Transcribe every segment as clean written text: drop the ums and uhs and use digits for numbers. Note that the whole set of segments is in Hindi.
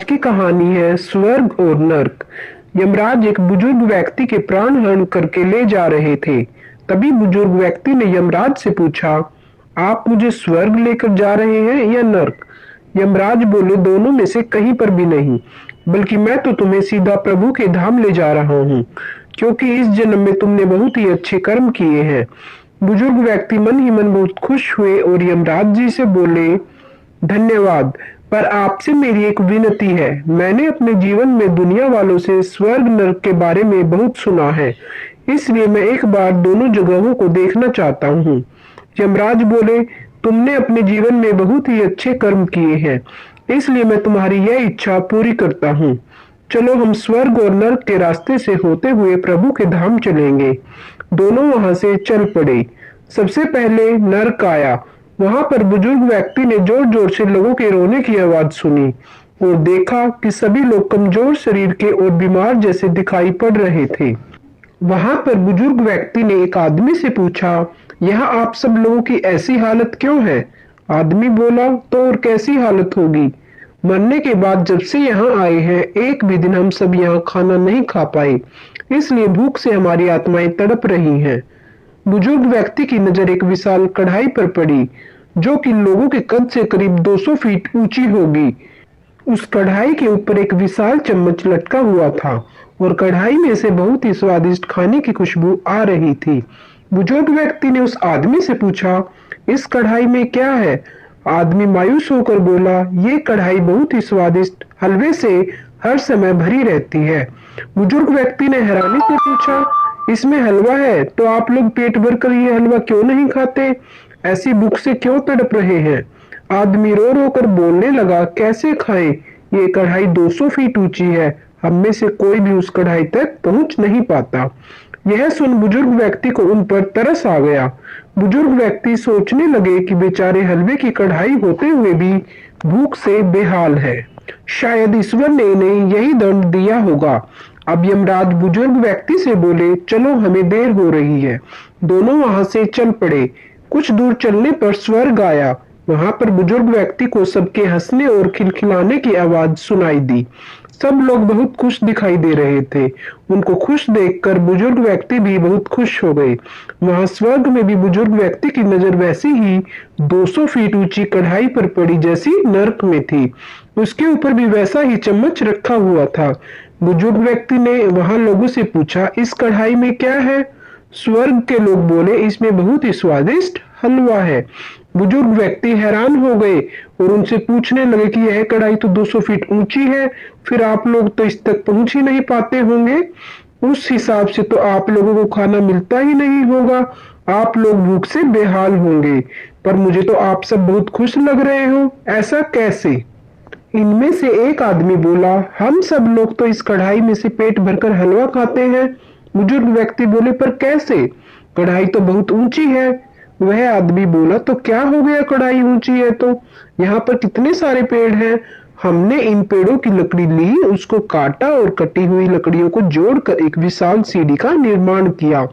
की कहानी है स्वर्ग और नर्क। यमराज एक बुजुर्ग व्यक्ति के प्राण हरण करके ले जा रहे थे। तभी बुजुर्ग व्यक्ति ने यमराज से पूछा, आप मुझे स्वर्ग लेकर जा रहे हैं या नर्क? यमराज बोले, दोनों में से कहीं पर भी नहीं, बल्कि मैं तो तुम्हें सीधा प्रभु के धाम ले जा रहा हूँ, क्योंकि इस जन्म में तुमने बहुत ही अच्छे कर्म किए हैं। बुजुर्ग व्यक्ति मन ही मन बहुत खुश हुए और यमराज जी से बोले, धन्यवाद, पर आपसे मेरी एक विनती है। मैंने अपने जीवन में दुनिया वालों से स्वर्ग नरक के बारे में बहुत सुना है, इसलिए मैं एक बार दोनों जगहों को देखना चाहता हूँ। यमराज बोले, तुमने अपने जीवन में बहुत ही अच्छे कर्म किए हैं, इसलिए मैं तुम्हारी यह इच्छा पूरी करता हूँ। चलो हम स्वर्ग और नरक के रास्ते से होते हुए प्रभु के धाम चलेंगे। दोनों वहां से चल पड़े। सबसे पहले नरक आया। वहां पर बुजुर्ग व्यक्ति ने जोर जोर से लोगों के रोने की आवाज सुनी और देखा कि सभी लोग कमजोर शरीर के और बीमार जैसे दिखाई पड़ रहे थे। वहां पर बुजुर्ग व्यक्ति ने एक आदमी से पूछा, यहाँ आप सब लोगों की ऐसी हालत क्यों है? आदमी बोला, तो और कैसी हालत होगी? मरने के बाद जब से यहाँ आए हैं, एक भी दिन हम सब यहाँ खाना नहीं खा पाए, इसलिए भूख से हमारी आत्माएं तड़प रही हैं। बुजुर्ग व्यक्ति की नजर एक विशाल कढ़ाई पर पड़ी, जो कि लोगों के कद से करीब 200 फीट ऊंची होगी। उस कढ़ाई के ऊपर एक विशाल चम्मच लटका हुआ था और कढ़ाई में से बहुत ही स्वादिष्ट खाने की खुशबू आ रही थी। बुजुर्ग व्यक्ति ने उस आदमी से पूछा, इस कढ़ाई में क्या है? आदमी मायूस होकर बोला, ये कढ़ाई बहुत ही स्वादिष्ट हलवे से हर समय भरी रहती है। बुजुर्ग व्यक्ति ने हैरानी से पूछा, इसमें हलवा है, तो आप लोग पेट भरकर ये हलवा क्यों नहीं खाते? ऐसी भूख से क्यों तड़प रहे हैं? आदमी रो रो कर बोलने लगा, कैसे खाएं? ये कढ़ाई 200 फीट ऊंची है, हम में से कोई भी उस कढ़ाई तक पहुंच नहीं पाता। यह सुन बुजुर्ग व्यक्ति को उन पर तरस आ गया। बुजुर्ग व्यक्ति सोचने लगे कि बेचारे हलवे की कढ़ाई होते हुए भी भूख से बेहाल है। शायद ईश्वर ने इन्हें यही दंड दिया होगा। अब यमराज बुजुर्ग व्यक्ति से बोले, चलो हमें देर हो रही है। दोनों वहां से चल पड़े। कुछ दूर चलने पर स्वर्ग आया। वहां पर बुजुर्ग व्यक्ति को सबके हंसने और खिलखिलाने की आवाज सुनाई दी। सब लोग बहुत खुश दिखाई दे रहे थे। उनको खुश देखकर बुजुर्ग व्यक्ति भी बहुत खुश हो गए। वहां स्वर्ग में भी बुजुर्ग व्यक्ति की नजर वैसी ही 200 फीट ऊंची कढ़ाई पर पड़ी जैसी नर्क में थी। उसके ऊपर भी वैसा ही चम्मच रखा हुआ था। बुजुर्ग व्यक्ति ने वहां लोगों से पूछा, इस कढ़ाई में क्या है? स्वर्ग के लोग बोले, इसमें बहुत ही स्वादिष्ट हलवा है। बुजुर्ग व्यक्ति हैरान हो गए और उनसे पूछने लगे कि यह कढ़ाई तो 200 फीट ऊंची है, फिर आप लोग तो इस तक पहुंच ही नहीं पाते होंगे। उस हिसाब से तो आप लोगों को खाना मिलता ही नहीं होगा, आप लोग भूख से बेहाल होंगे। पर मुझे तो आप सब बहुत खुश लग रहे हो, ऐसा कैसे? इनमें से एक आदमी बोला, हम सब लोग तो इस कढ़ाई में से पेट भरकर हलवा खाते हैं। बुजुर्ग व्यक्ति बोले, पर कैसे? कढ़ाई तो बहुत ऊंची है। वह आदमी बोला, तो क्या हो गया, कढ़ाई ऊंची है तो? यहाँ पर कितने सारे पेड़ हैं। हमने इन पेड़ों की लकड़ी ली, उसको काटा और कटी हुई लकड़ियों को जोड़कर एक विशाल सीढ़ी का निर्माण किया।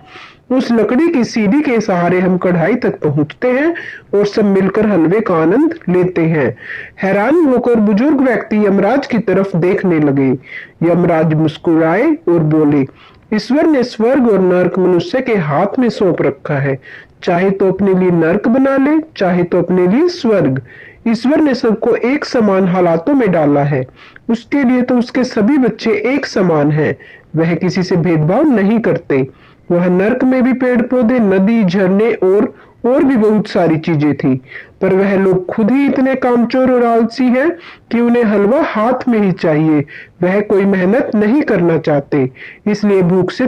उस लकड़ी की सीढ़ी के सहारे हम कढ़ाई तक पहुंचते हैं और सब मिलकर हलवे का आनंद लेते हैं। हैरान होकर बुजुर्ग व्यक्ति यमराज की तरफ देखने लगे। यमराज मुस्कुराए और बोले, ईश्वर ने स्वर्ग और नरक मनुष्य के हाथ में सौंप रखा है। चाहे तो अपने लिए नरक बना ले, चाहे तो अपने लिए स्वर्ग। ईश्वर ने सबको एक समान हालातों में डाला है। उसके लिए तो उसके सभी बच्चे एक समान हैं। वह किसी से भेदभाव नहीं करते। वह नरक में भी पेड़ पौधे, नदी, झरने और भी बहुत सारी चीजें थी। पर वह लोग खुद ही इतने कामचोर और आलसी हैं कि उन्हें हलवा हाथ में ही चाहिए। वह कोई मेहनत नहीं करना चाहते, इसलिए भूख से